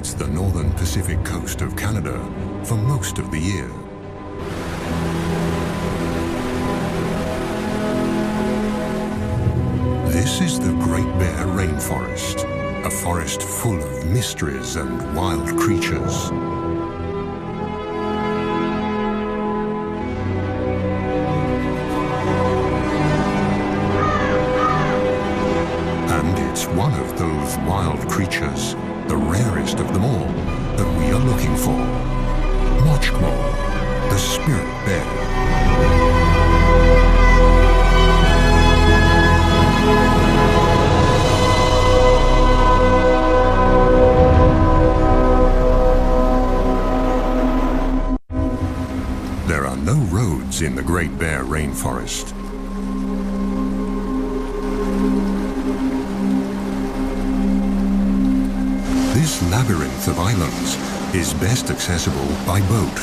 inhabits the northern Pacific coast of Canada for most of the year. This is the Great Bear Rainforest, a forest full of mysteries and wild creatures. And it's one of those wild creatures, the rarest of them all, that we are looking for. Mochkmole, the spirit bear. There are no roads in the Great Bear Rainforest. This labyrinth of islands is best accessible by boat.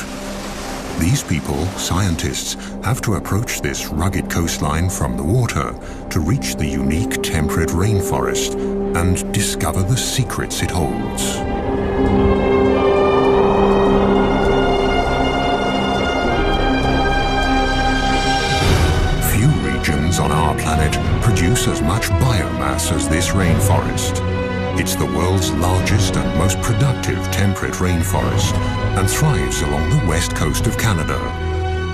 These people, scientists, have to approach this rugged coastline from the water to reach the unique temperate rainforest and discover the secrets it holds. Few regions on our planet produce as much biomass as this rainforest. It's the world's largest and most productive temperate rainforest and thrives along the west coast of Canada,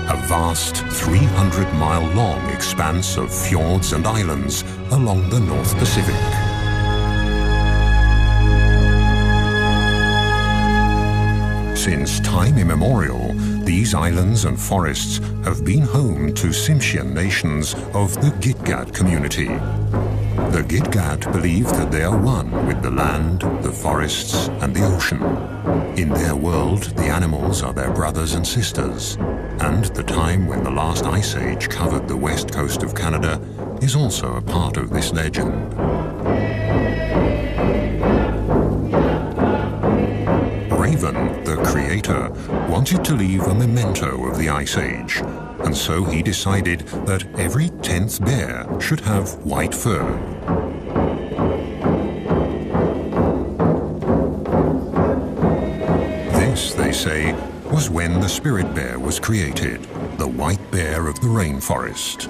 a vast 300-mile-long expanse of fjords and islands along the North Pacific. Since time immemorial, these islands and forests have been home to Tsimshian nations of the Gitga'at community. The Gitga'at believe that they are one with the land, the forests, and the ocean. In their world, the animals are their brothers and sisters, and the time when the last ice age covered the west coast of Canada is also a part of this legend. Raven, the creator, wanted to leave a memento of the Ice Age, and so he decided that every 10th bear should have white fur. This, they say, was when the spirit bear was created, the white bear of the rainforest.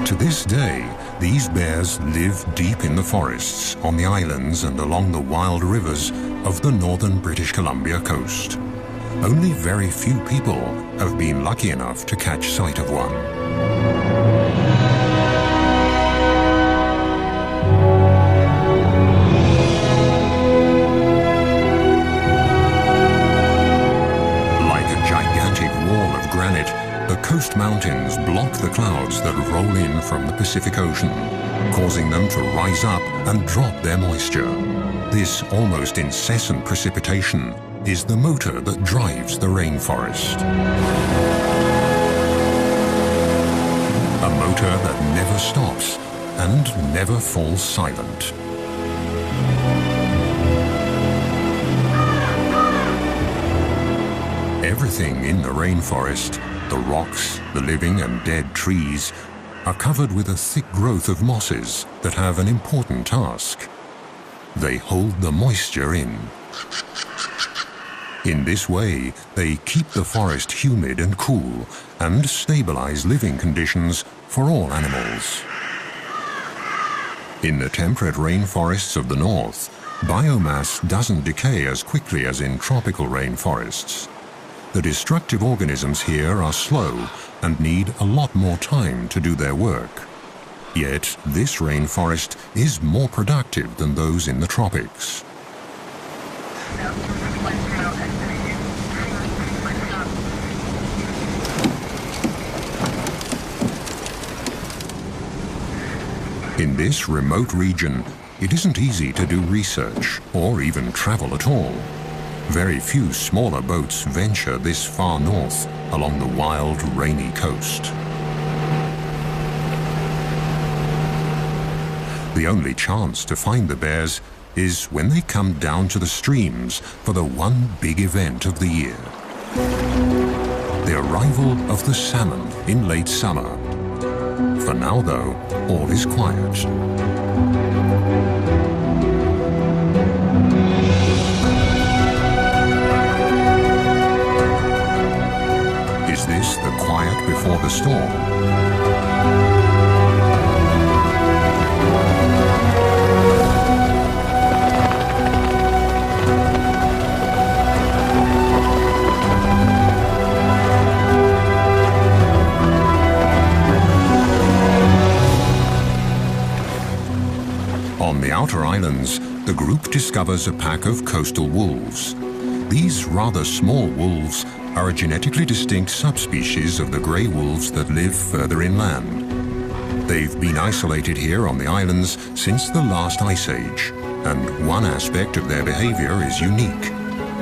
To this day, these bears live deep in the forests, on the islands and along the wild rivers of the northern British Columbia coast. Only very few people have been lucky enough to catch sight of one. Like a gigantic wall of granite, the coast mountains block the clouds that roll in from the Pacific Ocean, causing them to rise up and drop their moisture. This almost incessant precipitation is the motor that drives the rainforest. A motor that never stops and never falls silent. Everything in the rainforest, the rocks, the living and dead trees, are covered with a thick growth of mosses that have an important task. They hold the moisture in. In this way, they keep the forest humid and cool and stabilize living conditions for all animals. In the temperate rainforests of the north, biomass doesn't decay as quickly as in tropical rainforests. The destructive organisms here are slow and need a lot more time to do their work. Yet, this rainforest is more productive than those in the tropics. In this remote region, it isn't easy to do research or even travel at all. Very few smaller boats venture this far north along the wild, rainy coast. The only chance to find the bears is when they come down to the streams for the one big event of the year. The arrival of the salmon in late summer. For now, though, all is quiet. islands, the group discovers a pack of coastal wolves. These rather small wolves are a genetically distinct subspecies of the grey wolves that live further inland. They've been isolated here on the islands since the last ice age, and one aspect of their behavior is unique.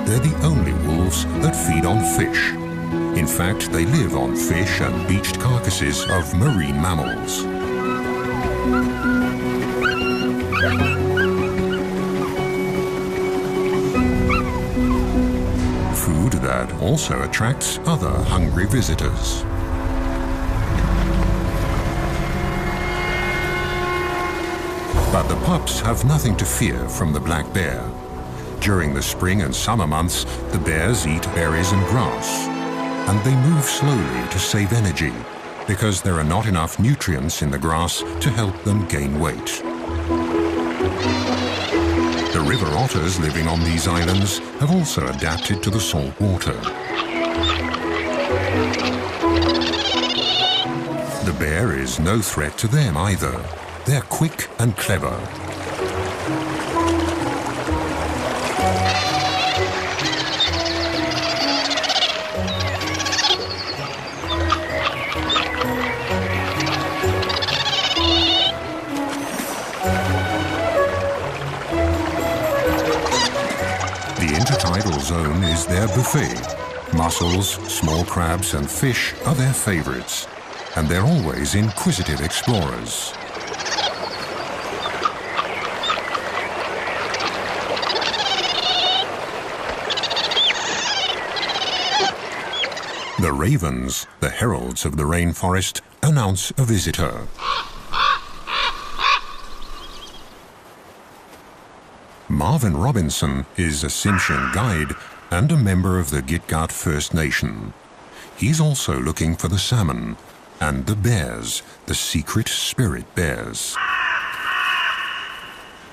They're the only wolves that feed on fish. In fact, they live on fish and beached carcasses of marine mammals. Food that also attracts other hungry visitors. But the pups have nothing to fear from the black bear. During the spring and summer months, the bears eat berries and grass. And they move slowly to save energy, because there are not enough nutrients in the grass to help them gain weight. The river otters living on these islands have also adapted to the salt water. The bear is no threat to them either. They're quick and clever. The intertidal zone is their buffet. Mussels, small crabs and fish are their favorites, and they're always inquisitive explorers. The ravens, the heralds of the rainforest, announce a visitor. Marvin Robinson is a Tsimshian guide and a member of the Gitga'at First Nation. He's also looking for the salmon and the bears, the secret spirit bears.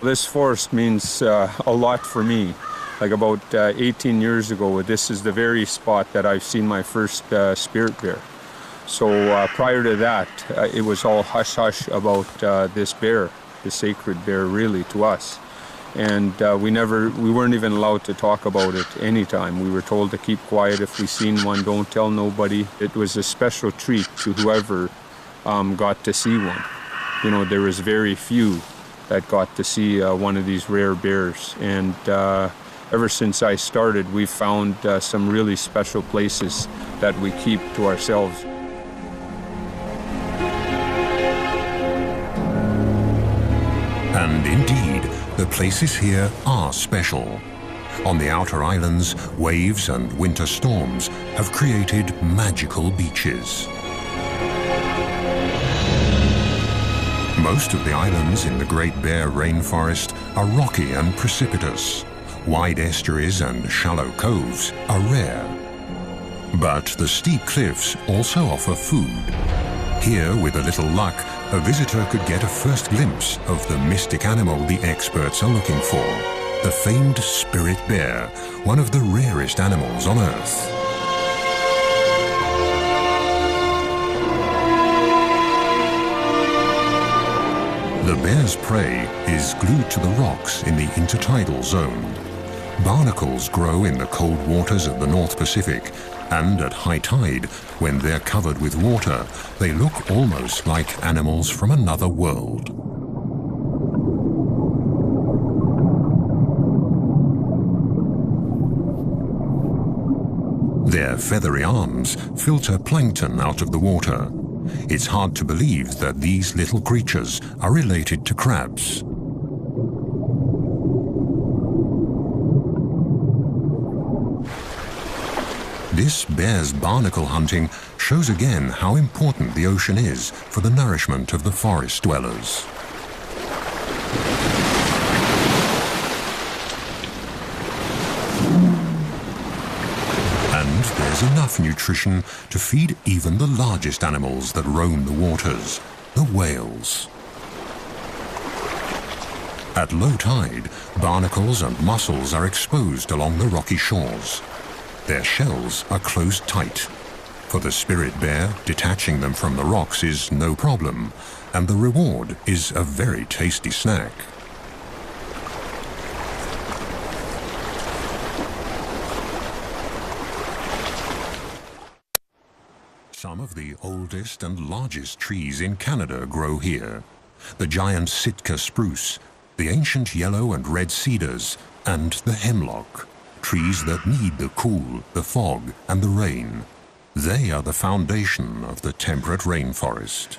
This forest means a lot for me. Like about 18 years ago, this is the very spot that I've seen my first spirit bear. So prior to that, it was all hush-hush about this bear, the sacred bear really to us. And we weren't even allowed to talk about it anytime. We were told to keep quiet. If we seen one, don't tell nobody. It was a special treat to whoever got to see one. You know, there was very few that got to see one of these rare bears. And ever since I started, we've found some really special places that we keep to ourselves. And indeed, the places here are special. On the outer islands, waves and winter storms have created magical beaches. Most of the islands in the Great Bear Rainforest are rocky and precipitous. Wide estuaries and shallow coves are rare. But the steep cliffs also offer food. Here, with a little luck, a visitor could get a first glimpse of the mystic animal the experts are looking for, the famed spirit bear, one of the rarest animals on Earth. The bear's prey is glued to the rocks in the intertidal zone. Barnacles grow in the cold waters of the North Pacific, and at high tide, when they're covered with water, they look almost like animals from another world. Their feathery arms filter plankton out of the water. It's hard to believe that these little creatures are related to crabs. This bear's barnacle hunting shows again how important the ocean is for the nourishment of the forest dwellers. And there's enough nutrition to feed even the largest animals that roam the waters, the whales. At low tide, barnacles and mussels are exposed along the rocky shores. Their shells are closed tight. For the spirit bear, detaching them from the rocks is no problem, and the reward is a very tasty snack. of the oldest and largest trees in Canada grow here. The giant Sitka spruce, the ancient yellow and red cedars, and the hemlock. Trees that need the cool, the fog, and the rain. They are the foundation of the temperate rainforest.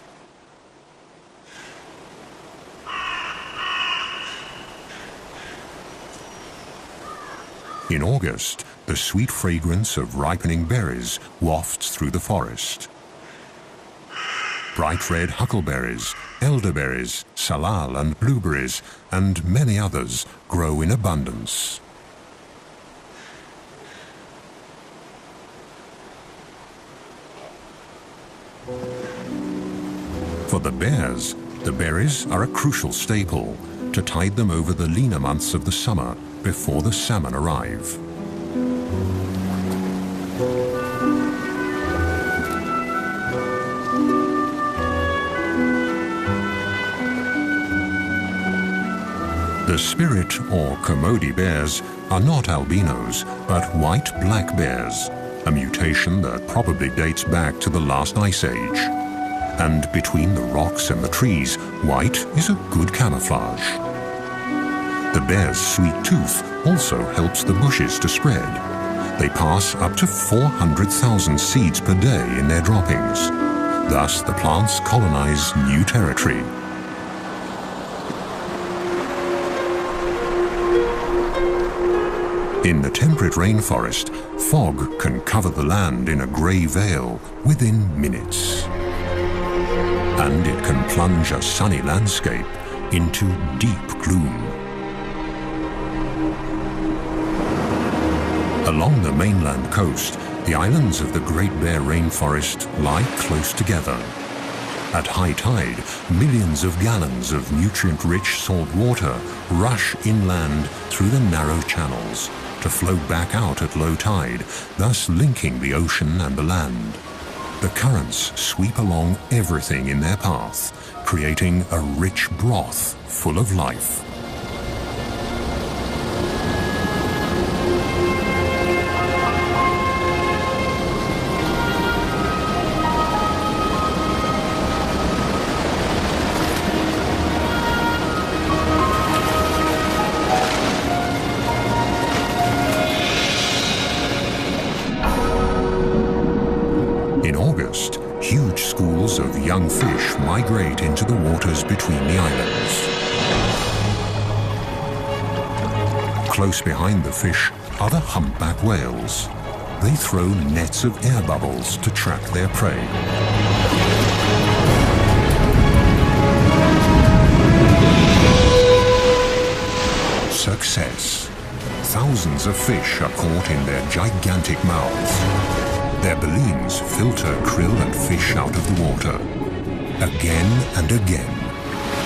In August, the sweet fragrance of ripening berries wafts through the forest. Bright red huckleberries, elderberries, salal and blueberries, and many others grow in abundance. For the bears, the berries are a crucial staple to tide them over the leaner months of the summer before the salmon arrive. The spirit or Kermode bears are not albinos, but white black bears, a mutation that probably dates back to the last ice age. And between the rocks and the trees, white is a good camouflage. The bear's sweet tooth also helps the bushes to spread. They pass up to 400,000 seeds per day in their droppings. Thus, the plants colonize new territory. In the temperate rainforest, fog can cover the land in a grey veil within minutes. And it can plunge a sunny landscape into deep gloom. Along the mainland coast, the islands of the Great Bear Rainforest lie close together. At high tide, millions of gallons of nutrient-rich salt water rush inland through the narrow channels to flow back out at low tide, thus linking the ocean and the land. The currents sweep along everything in their path, creating a rich broth full of life. Huge schools of young fish migrate into the waters between the islands. Close behind the fish are the humpback whales. They throw nets of air bubbles to track their prey. Success. Thousands of fish are caught in their gigantic mouths. Their baleens filter krill and fish out of the water. Again and again,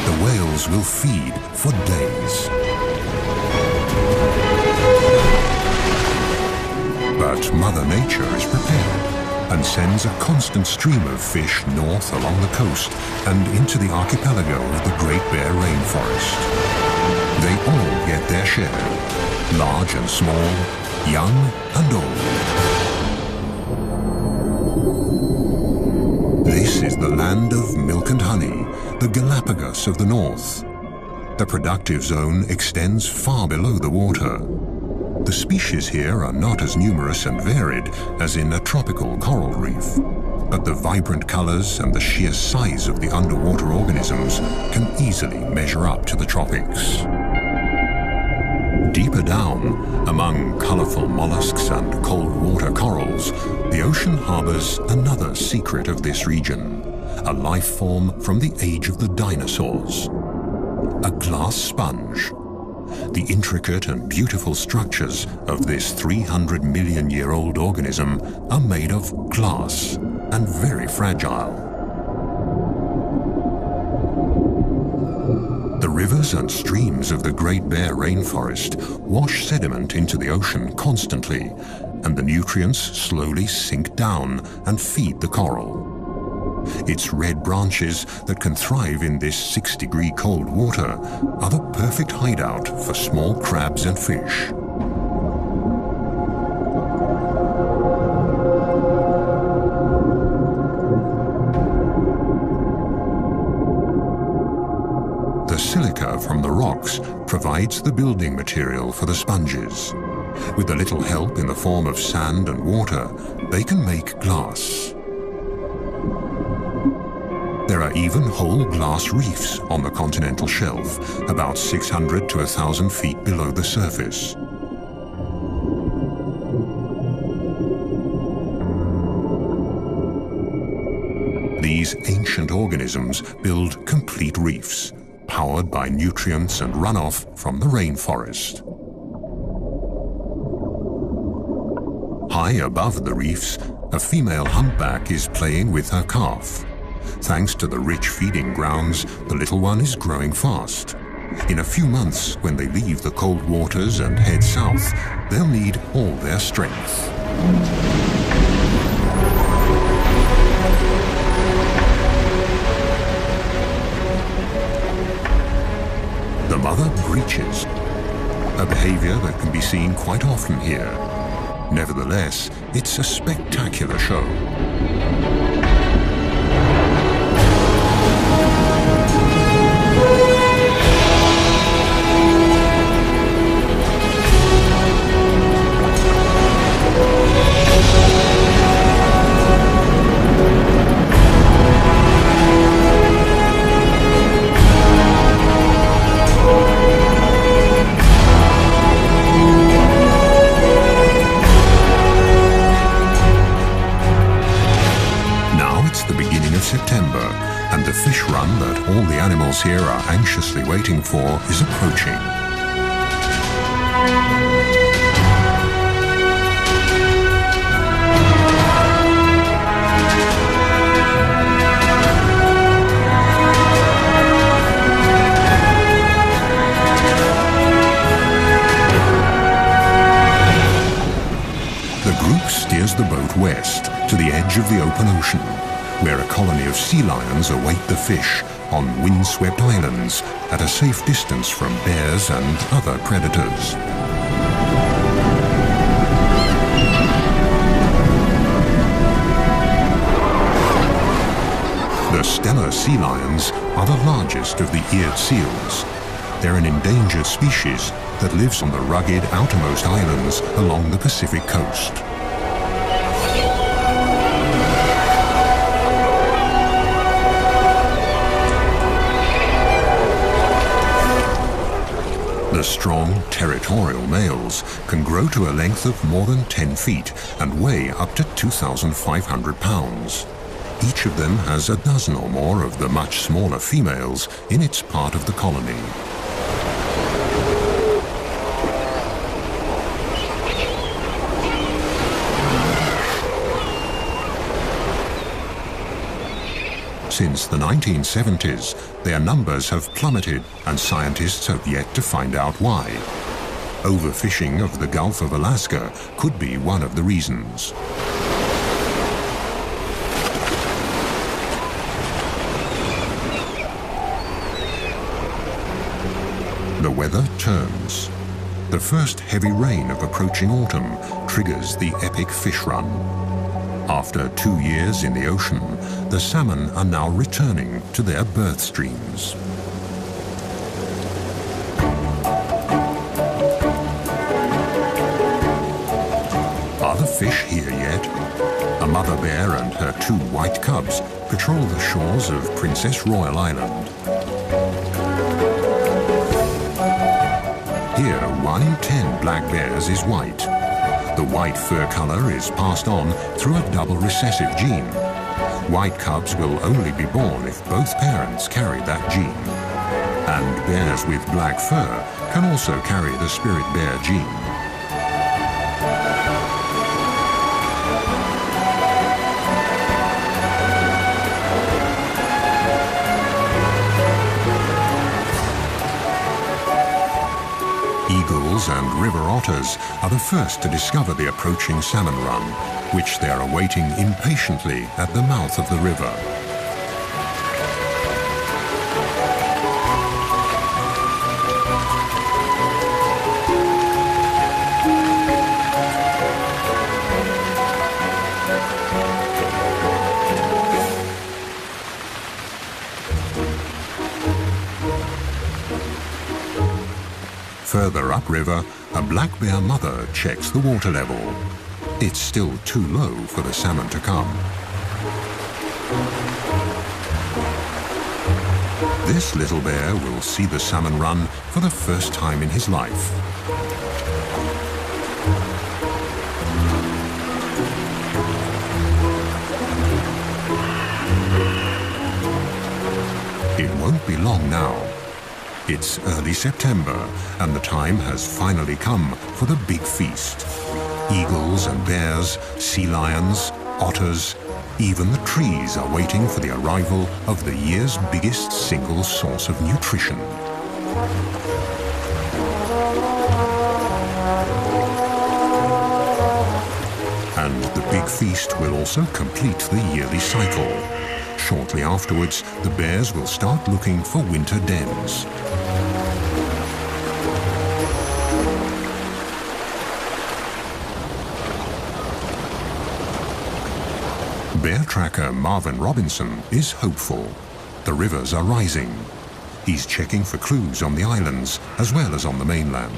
the whales will feed for days. But Mother Nature is prepared and sends a constant stream of fish north along the coast and into the archipelago of the Great Bear Rainforest. They all get their share, large and small, young and old. This is the land of milk and honey, the Galapagos of the north. The productive zone extends far below the water. The species here are not as numerous and varied as in a tropical coral reef, but the vibrant colors and the sheer size of the underwater organisms can easily measure up to the tropics. Deeper down, among colorful mollusks and cold water corals, the ocean harbors another secret of this region, a life form from the age of the dinosaurs. A glass sponge. The intricate and beautiful structures of this 300-million-year-old organism are made of glass and very fragile. The rivers and streams of the Great Bear Rainforest wash sediment into the ocean constantly, and the nutrients slowly sink down and feed the coral. Its red branches that can thrive in this 6-degree cold water are the perfect hideout for small crabs and fish. rocks provides the building material for the sponges. With a little help in the form of sand and water, they can make glass. There are even whole glass reefs on the continental shelf, about 600 to 1,000 feet below the surface. These ancient organisms build complete reefs, powered by nutrients and runoff from the rainforest. High above the reefs, a female humpback is playing with her calf. Thanks to the rich feeding grounds, the little one is growing fast. In a few months, when they leave the cold waters and head south, they'll need all their strength. The mother breaches, a behavior that can be seen quite often here. Nevertheless, it's a spectacular show. September, and the fish run that all the animals here are anxiously waiting for is approaching. The group steers the boat west to the edge of the open ocean, where a colony of sea lions await the fish on windswept islands at a safe distance from bears and other predators. The Steller sea lions are the largest of the eared seals. They're an endangered species that lives on the rugged outermost islands along the Pacific coast. The strong, territorial males can grow to a length of more than 10 feet and weigh up to 2,500 pounds. Each of them has a dozen or more of the much smaller females in its part of the colony. Since the 1970s, their numbers have plummeted, and scientists have yet to find out why. Overfishing of the Gulf of Alaska could be one of the reasons. The weather turns. The first heavy rain of approaching autumn triggers the epic fish run. After 2 years in the ocean, the salmon are now returning to their birth streams. Are the fish here yet? A mother bear and her 2 white cubs patrol the shores of Princess Royal Island. Here, 1 in 10 black bears is white. The white fur color is passed on through a double recessive gene. White cubs will only be born if both parents carry that gene. And bears with black fur can also carry the spirit bear gene. Eagles and river otters are the first to discover the approaching salmon run, which they are awaiting impatiently at the mouth of the river. Further upriver, a black bear mother checks the water level. It's still too low for the salmon to come. This little bear will see the salmon run for the first time in his life. It won't be long now. It's early September, and the time has finally come for the big feast. Eagles and bears, sea lions, otters, even the trees are waiting for the arrival of the year's biggest single source of nutrition. And the big feast will also complete the yearly cycle. Shortly afterwards, the bears will start looking for winter dens. Bear tracker Marvin Robinson is hopeful. The rivers are rising. He's checking for clues on the islands as well as on the mainland.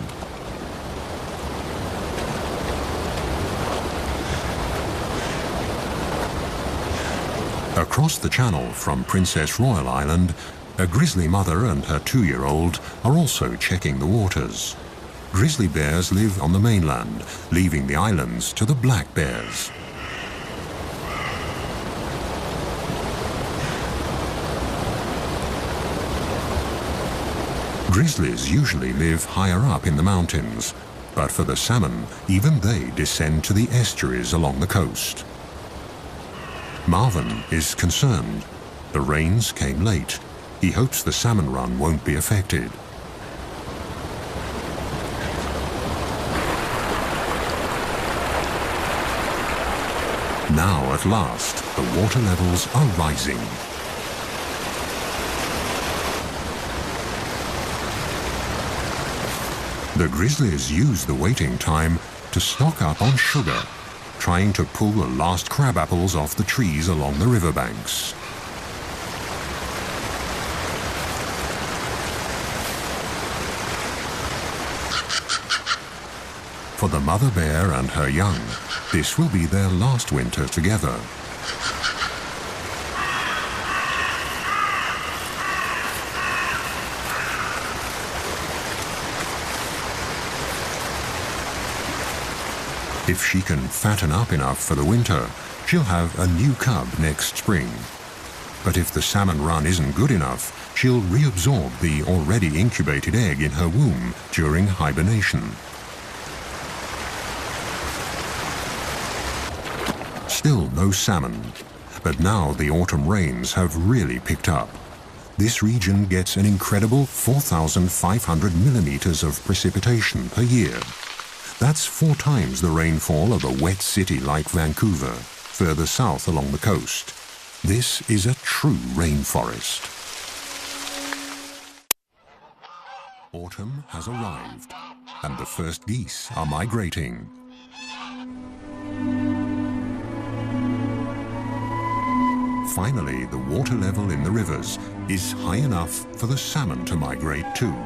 Across the channel from Princess Royal Island, a grizzly mother and her 2-year-old are also checking the waters. Grizzly bears live on the mainland, leaving the islands to the black bears. Grizzlies usually live higher up in the mountains, but for the salmon, even they descend to the estuaries along the coast. Marvin is concerned. The rains came late. He hopes the salmon run won't be affected. Now, at last, the water levels are rising. The grizzlies use the waiting time to stock up on sugar, trying to pull the last crab apples off the trees along the riverbanks. For the mother bear and her young, this will be their last winter together. If she can fatten up enough for the winter, she'll have a new cub next spring. But if the salmon run isn't good enough, she'll reabsorb the already incubated egg in her womb during hibernation. Still no salmon, but now the autumn rains have really picked up. This region gets an incredible 4,500 millimeters of precipitation per year. That's 4 times the rainfall of a wet city like Vancouver, further south along the coast. This is a true rainforest. Autumn has arrived, and the first geese are migrating. Finally, the water level in the rivers is high enough for the salmon to migrate too.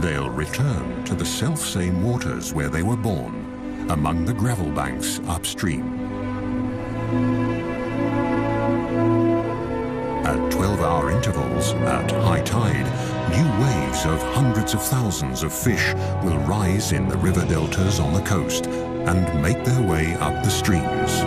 They'll return to the self-same waters where they were born, among the gravel banks upstream. At 12-hour intervals, at high tide, new waves of hundreds of thousands of fish will rise in the river deltas on the coast and make their way up the streams.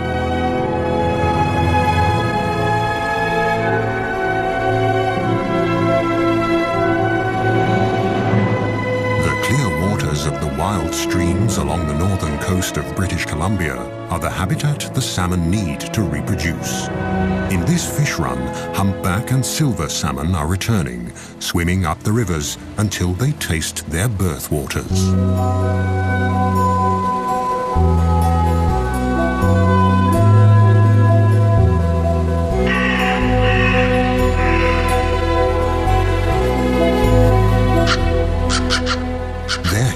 Of the wild streams along the northern coast of British Columbia are the habitat the salmon need to reproduce. In this fish run, humpback and silver salmon are returning, swimming up the rivers until they taste their birth waters.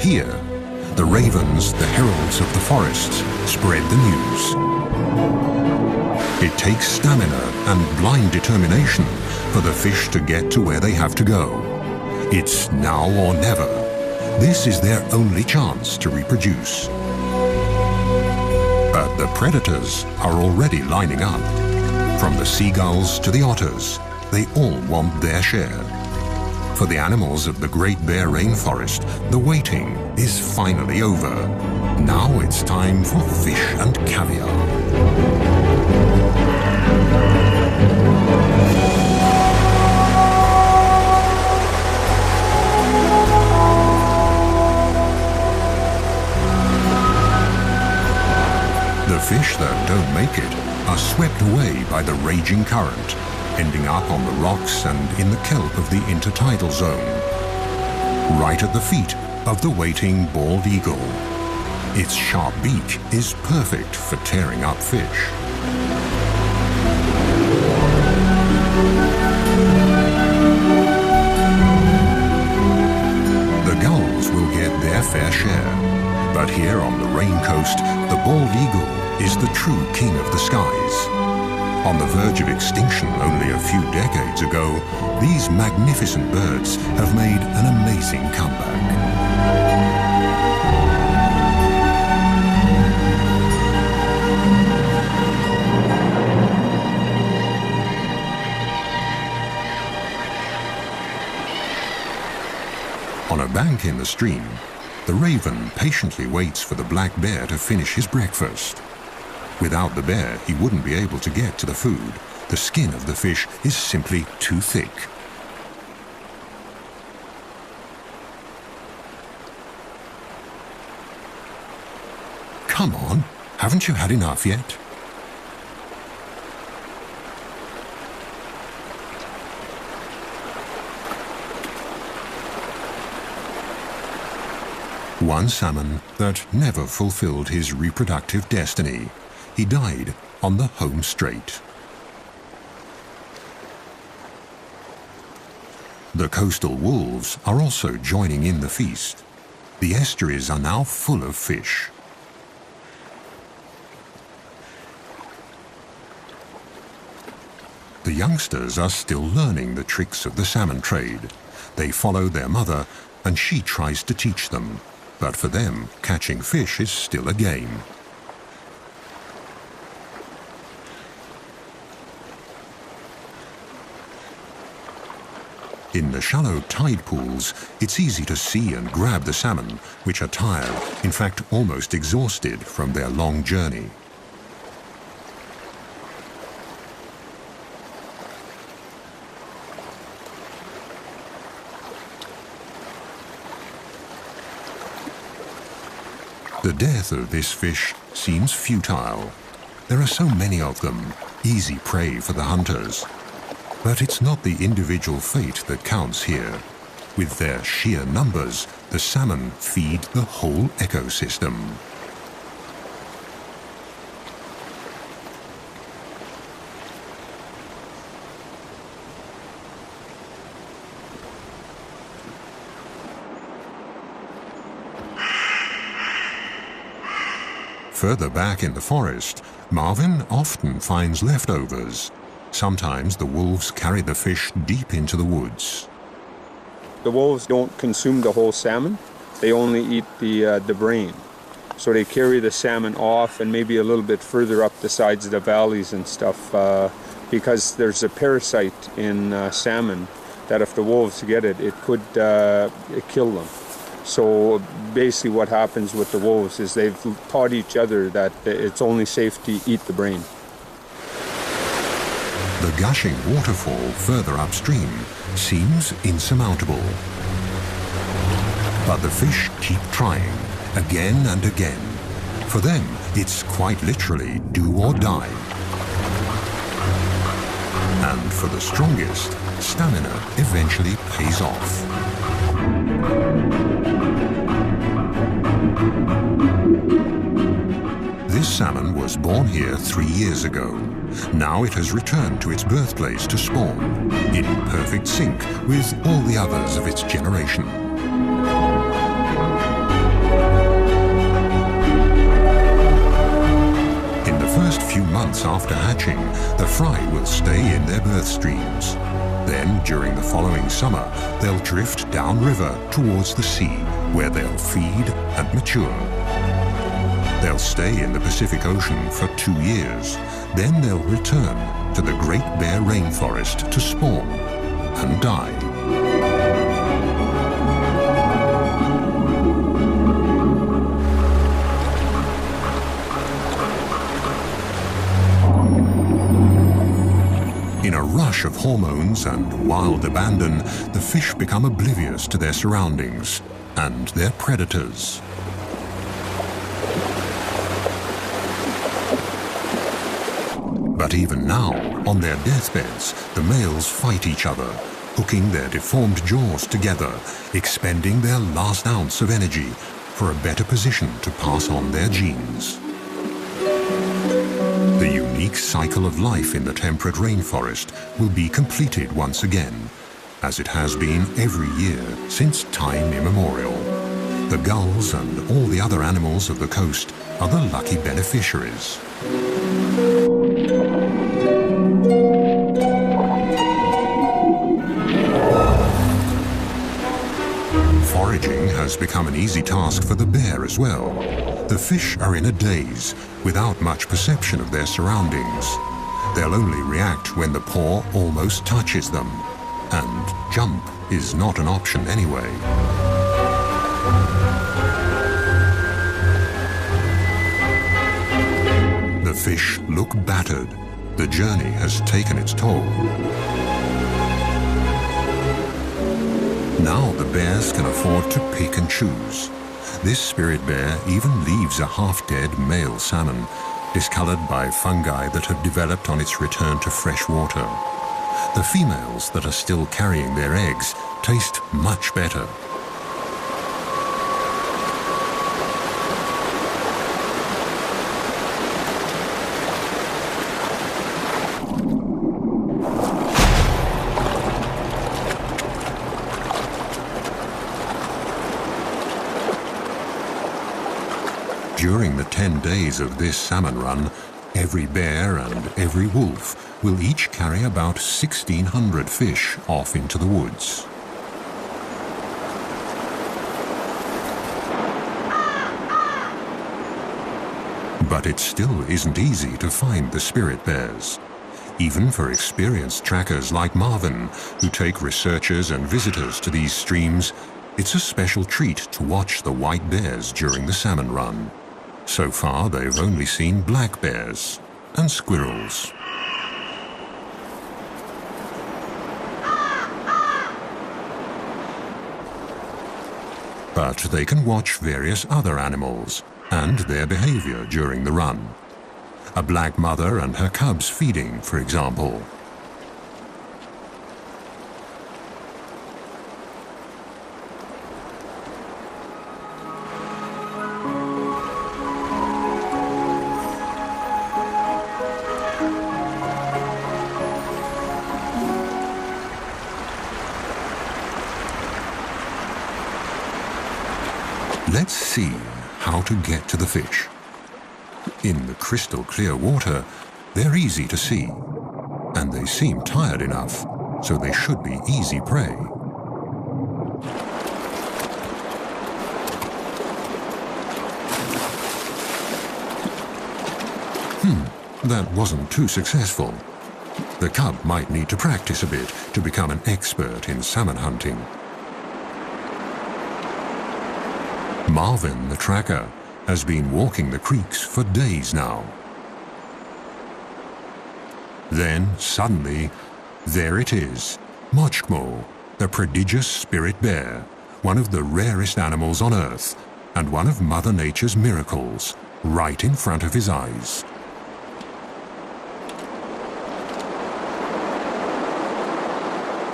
Here, the ravens, the heralds of the forests, spread the news. It takes stamina and blind determination for the fish to get to where they have to go. It's now or never. This is their only chance to reproduce. But the predators are already lining up. From the seagulls to the otters, they all want their share. For the animals of the Great Bear Rainforest, the waiting is finally over. Now it's time for fish and caviar. The fish that don't make it are swept away by the raging current, ending up on the rocks and in the kelp of the intertidal zone, right at the feet of the waiting bald eagle. Its sharp beak is perfect for tearing up fish. The gulls will get their fair share, but here on the Rain Coast, the bald eagle is the true king of the skies. On the verge of extinction only a few decades ago, these magnificent birds have made an amazing comeback. On a bank in the stream, the raven patiently waits for the black bear to finish his breakfast. Without the bear, he wouldn't be able to get to the food. The skin of the fish is simply too thick. Come on, haven't you had enough yet? One salmon that never fulfilled his reproductive destiny. He died on the home straight. The coastal wolves are also joining in the feast. The estuaries are now full of fish. The youngsters are still learning the tricks of the salmon trade. They follow their mother, and she tries to teach them. But for them, catching fish is still a game. In the shallow tide pools, it's easy to see and grab the salmon, which are tired, in fact almost exhausted from their long journey. The death of this fish seems futile. There are so many of them, easy prey for the hunters. But it's not the individual fate that counts here. With their sheer numbers, the salmon feed the whole ecosystem. Further back in the forest, Marvin often finds leftovers. Sometimes the wolves carry the fish deep into the woods. The wolves don't consume the whole salmon. They only eat the brain. So they carry the salmon off and maybe a little bit further up the sides of the valleys and stuff because there's a parasite in salmon that if the wolves get it, it could kill them. So basically what happens with the wolves is they've taught each other that it's only safe to eat the brain. The gushing waterfall further upstream seems insurmountable. But the fish keep trying, again and again. For them, it's quite literally do or die. And for the strongest, stamina eventually pays off. This salmon was born here 3 years ago. Now it has returned to its birthplace to spawn, in perfect sync with all the others of its generation. In the first few months after hatching, the fry will stay in their birth streams. Then, during the following summer, they'll drift downriver towards the sea, where they'll feed and mature. They'll stay in the Pacific Ocean for 2 years. Then they'll return to the Great Bear Rainforest to spawn and die. In a rush of hormones and wild abandon, the fish become oblivious to their surroundings and their predators. But even now, on their deathbeds, the males fight each other, hooking their deformed jaws together, expending their last ounce of energy for a better position to pass on their genes. The unique cycle of life in the temperate rainforest will be completed once again, as it has been every year since time immemorial. The gulls and all the other animals of the coast are the lucky beneficiaries. Foraging has become an easy task for the bear as well. The fish are in a daze, without much perception of their surroundings. They'll only react when the paw almost touches them, and jump is not an option anyway. The fish look battered. The journey has taken its toll. Now the bears can afford to pick and choose. This spirit bear even leaves a half-dead male salmon, discolored by fungi that have developed on its return to fresh water. The females that are still carrying their eggs taste much better. During the 10 days of this salmon run, every bear and every wolf will each carry about 1,600 fish off into the woods. But it still isn't easy to find the spirit bears. Even for experienced trackers like Marvin, who take researchers and visitors to these streams, it's a special treat to watch the white bears during the salmon run. So far, they've only seen black bears and squirrels. But they can watch various other animals and their behavior during the run. A black mother and her cubs feeding, for example. Let's see how to get to the fish. In the crystal clear water, they're easy to see, and they seem tired enough, so they should be easy prey. That wasn't too successful. The cub might need to practice a bit to become an expert in salmon hunting. Marvin, the tracker, has been walking the creeks for days now. Then, suddenly, there it is, Mochkmo, the prodigious spirit bear, one of the rarest animals on Earth, and one of Mother Nature's miracles, right in front of his eyes.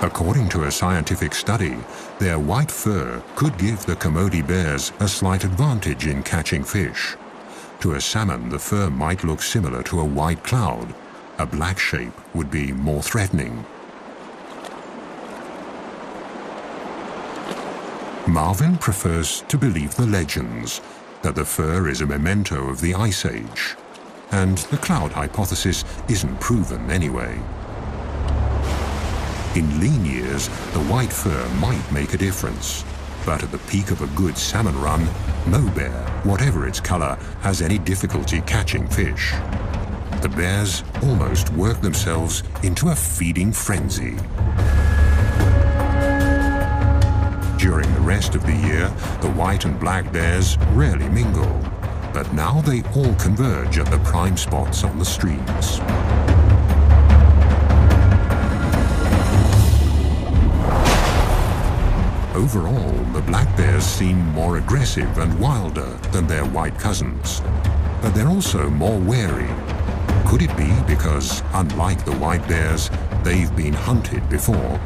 According to a scientific study, their white fur could give the Kermode bears a slight advantage in catching fish. To a salmon, the fur might look similar to a white cloud. A black shape would be more threatening. Marvin prefers to believe the legends, that the fur is a memento of the Ice Age. And the cloud hypothesis isn't proven anyway. In lean years, the white fur might make a difference. But at the peak of a good salmon run, no bear, whatever its color, has any difficulty catching fish. The bears almost work themselves into a feeding frenzy. During the rest of the year, the white and black bears rarely mingle, but now they all converge at the prime spots on the streams. Overall, the black bears seem more aggressive and wilder than their white cousins, but they're also more wary. Could it be because, unlike the white bears, they've been hunted before?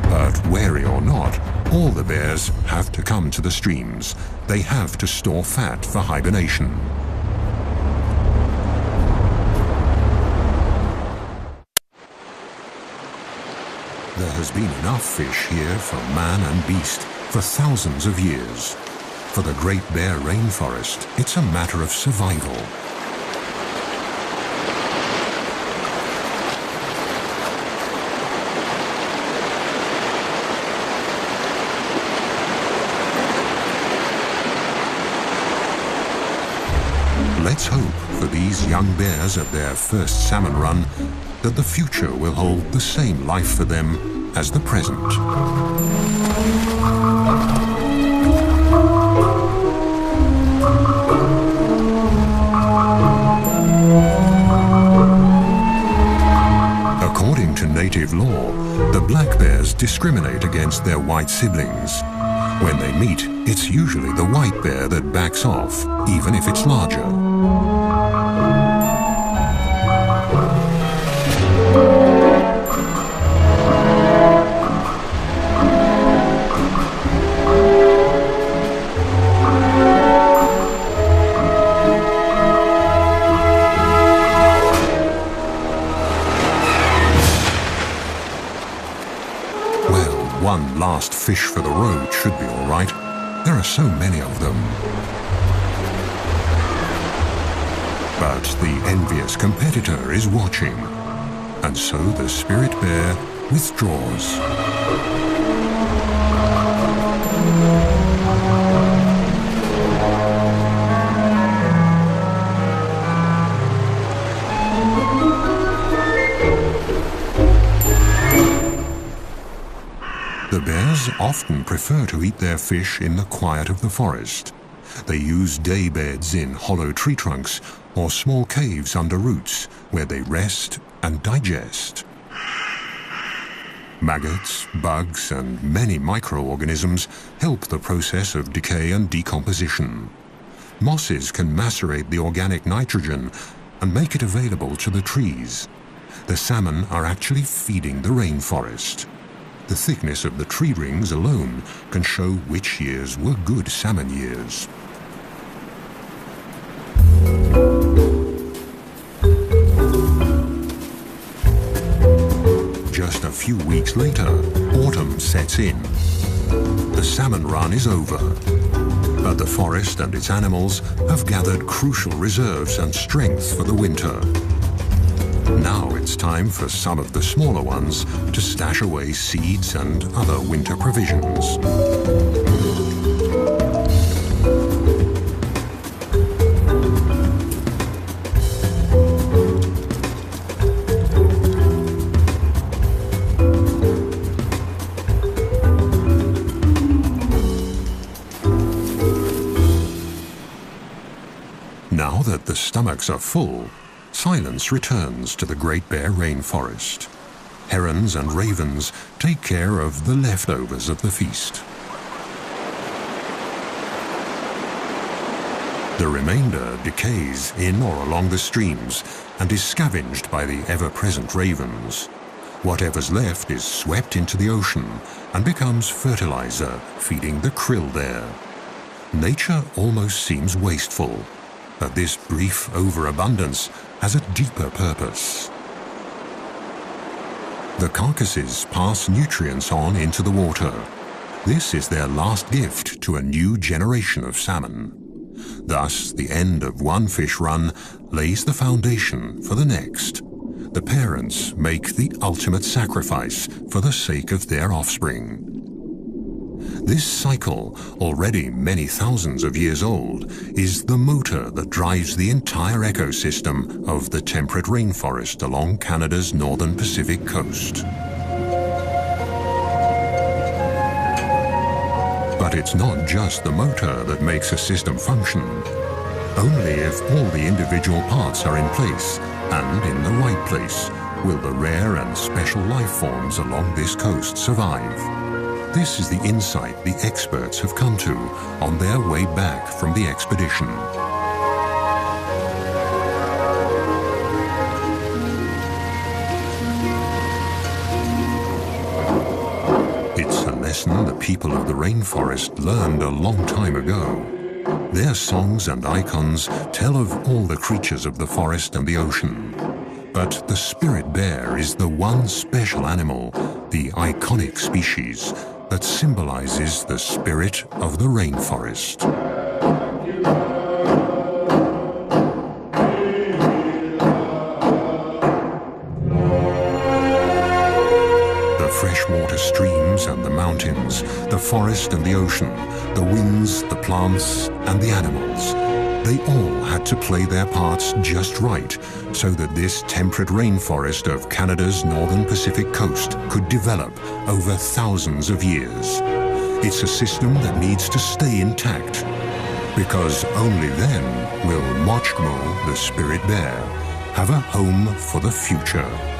But wary or not, all the bears have to come to the streams. They have to store fat for hibernation. There has been enough fish here for man and beast for thousands of years. For the Great Bear Rainforest, it's a matter of survival. Let's hope for these young bears at their first salmon run that the future will hold the same life for them as the present. According to native law, the black bears discriminate against their white siblings. When they meet, it's usually the white bear that backs off, even if it's larger. One last fish for the road should be all right. There are so many of them. But the envious competitor is watching, and so the spirit bear withdraws. The bears often prefer to eat their fish in the quiet of the forest. They use day beds in hollow tree trunks or small caves under roots where they rest and digest. Maggots, bugs, and many microorganisms help the process of decay and decomposition. Mosses can macerate the organic nitrogen and make it available to the trees. The salmon are actually feeding the rainforest. The thickness of the tree rings alone can show which years were good salmon years. Just a few weeks later, autumn sets in. The salmon run is over, but the forest and its animals have gathered crucial reserves and strength for the winter. Now it's time for some of the smaller ones to stash away seeds and other winter provisions. Now that the stomachs are full, silence returns to the Great Bear Rainforest. Herons and ravens take care of the leftovers of the feast. The remainder decays in or along the streams and is scavenged by the ever-present ravens. Whatever's left is swept into the ocean and becomes fertilizer, feeding the krill there. Nature almost seems wasteful, but this brief overabundance has a deeper purpose. The carcasses pass nutrients on into the water. This is their last gift to a new generation of salmon. Thus, the end of one fish run lays the foundation for the next. The parents make the ultimate sacrifice for the sake of their offspring. This cycle, already many thousands of years old, is the motor that drives the entire ecosystem of the temperate rainforest along Canada's northern Pacific coast. But it's not just the motor that makes a system function. Only if all the individual parts are in place, and in the right place, will the rare and special life forms along this coast survive. This is the insight the experts have come to on their way back from the expedition. It's a lesson the people of the rainforest learned a long time ago. Their songs and icons tell of all the creatures of the forest and the ocean. But the spirit bear is the one special animal, the iconic species, that symbolizes the spirit of the rainforest. The freshwater streams and the mountains, the forest and the ocean, the winds, the plants and the animals, they all had to play their parts just right so that this temperate rainforest of Canada's northern Pacific coast could develop over thousands of years. It's a system that needs to stay intact, because only then will Mochgmo, the spirit bear, have a home for the future.